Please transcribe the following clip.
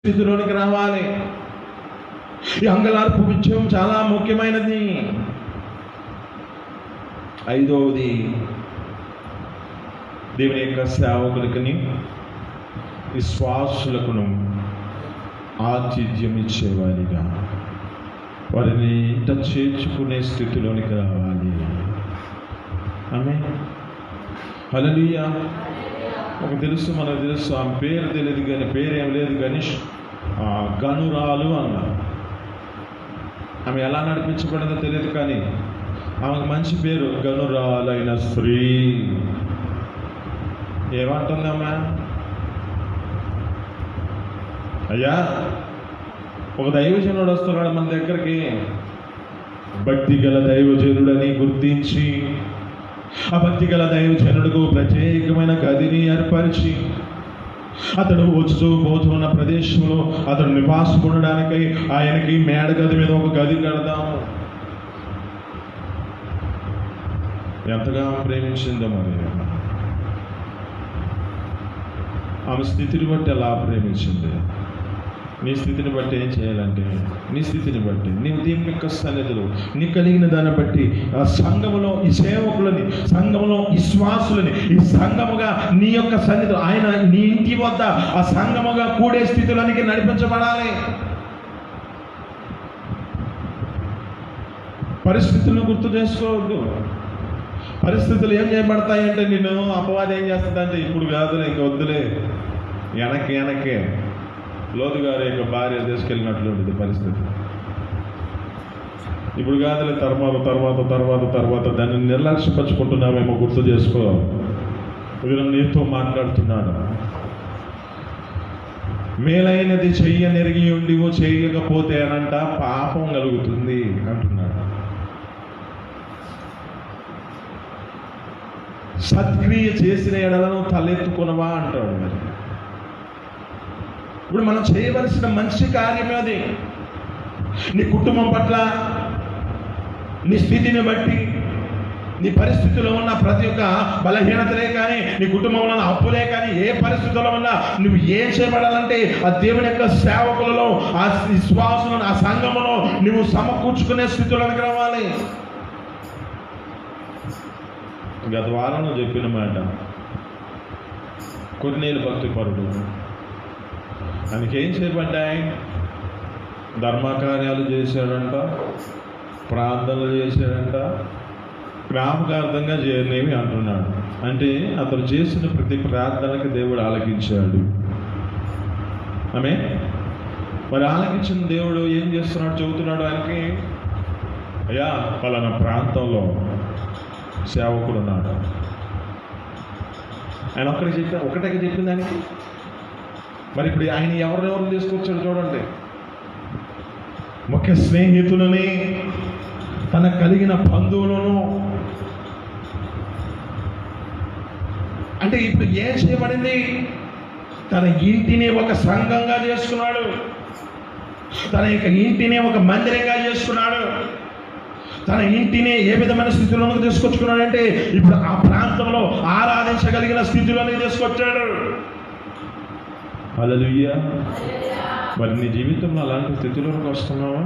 స్థితిలోనికి రావాలి. ఈ అంగలార్పు విజయం చాలా ముఖ్యమైనది. ఐదవది, దేవుని యొక్క సేవకులకుని విశ్వాసులకును ఆతిథ్యం ఇచ్చేవారిగా వారిని ఇంట చేర్చుకునే స్థితిలోనికి రావాలి. ఆమేన్. హల్లెలూయా. మనకు తెలుసు ఆమె పేరు తెలియదు కానీ, పేరేం లేదు కానీ గనురాలు అన్నారు. ఆమె ఎలా నడిపించబడిందో తెలియదు కానీ ఆమెకు మంచి పేరు గనురాలైన స్త్రీ. ఏమంటుందమ్మా? అయ్యా, ఒక దైవజనుడు వస్తున్నాడు మన దగ్గరికి, భక్తి గల దైవజనుడని గుర్తించి ఆ భక్తి గల దైవజనుడుకు ప్రత్యేకమైన గదిని ఏర్పరిచి అతడు వచ్చుతూ పోతున్న ప్రదేశంలో అతడు నివాసం ఉండడానికై ఆయనకి మేడ గది మీద ఒక గది కడదాము. ఎంతగా ప్రేమించిందో మరి. ఆమె స్థితిని బట్టి అలా ప్రేమించింది. నీ స్థితిని బట్టి ఏం చేయాలంటే, నీ స్థితిని బట్టి నీవు దేవుని యొక్క సన్నిధిలో నీ కలిగిన దాన్ని బట్టి ఆ సంఘములో ఈ సేవకులని, సంఘములో విశ్వాసులని, ఈ సంఘముగా నీ యొక్క సన్నిధిలో ఆయన నీ ఇంటి వద్ద ఆ సంఘముగా కూడే స్థితిలోనికి నడిపించబడాలి. పరిస్థితులను గుర్తు చేసుకోవద్దు. పరిస్థితులు ఏం చేయబడతాయంటే, నేను అపవాదం ఏం చేస్తుందంటే, ఇప్పుడు కాదులే, ఇంక వద్దులే, వెనక్కే లోతు గారి యొక్క భార్య తీసుకెళ్ళినట్లు ఉంటుంది పరిస్థితి. ఇప్పుడు కాదులే, తర్వాత దాన్ని నిర్లక్ష్యపరుచుకుంటున్నామేమో గుర్తు చేసుకో. వీరు నీతో మాట్లాడుతున్నాడు. మేలైనది చెయ్యనెరిగి ఉండివో చేయకపోతే అనంట పాపం కలుగుతుంది అంటున్నాడు. సత్క్రియ చేసిన ఎడలను తలెత్తుకొనవా అంటాడు. మరి ఇప్పుడు మనం చేయవలసిన మంచి కార్యమే అది. నీ కుటుంబం పట్ల, నీ స్థితిని బట్టి, నీ పరిస్థితిలో ఉన్న ప్రతి ఒక్క బలహీనతలే కానీ, నీ కుటుంబంలో ఉన్న అప్పులే కానీ, ఏ పరిస్థితుల్లో ఉన్నా నువ్వు ఏం చేయబడాలంటే ఆ దేవుని యొక్క సేవకులలో, ఆ విశ్వాసులను, ఆ సంఘములో నువ్వు సమకూర్చుకునే స్థితిలోనికి రావాలి. గత వారం చెప్పిన మాట, కొన్నేళ్ళు భక్తి పరుడు, ఆయనకేం చేయబడ్డాయి? ధర్మకార్యాలు చేశాడంట, ప్రార్థనలు చేశాడంట, జ్ఞాపకార్థంగా చేయలేమి అంటున్నాడు. అంటే అతను చేసిన ప్రతి ప్రార్థనకి దేవుడు ఆలకించాడు. ఆమె మరి ఆలకించిన దేవుడు ఏం చేస్తున్నాడు? చెబుతున్నాడు ఆయనకి, అయ్యా పలానా ప్రాంతంలో సేవకుడు ఉన్నాడు. ఆయన ఒకటే చెప్పిన దానికి మరి ఇప్పుడు ఆయన ఎవరెవరు తీసుకొచ్చాడు చూడండి. ముఖ్య స్నేహితులని, తన కలిగిన బంధువులను. అంటే ఇప్పుడు ఏం చేయబడింది? తన ఇంటిని ఒక సంఘంగా చేసుకున్నాడు, తన యొక్క ఇంటిని ఒక మందిరంగా చేసుకున్నాడు, తన ఇంటిని ఏ విధమైన స్థితిలోకి తీసుకొచ్చుకున్నాడంటే ఇప్పుడు ఆ ప్రాంతంలో ఆరాధించగలిగిన స్థితిలోనే తీసుకొచ్చాడు. హల్లెలూయా. మరి నీ జీవితంలో అలాంటి స్థితిలోకి వస్తున్నావా?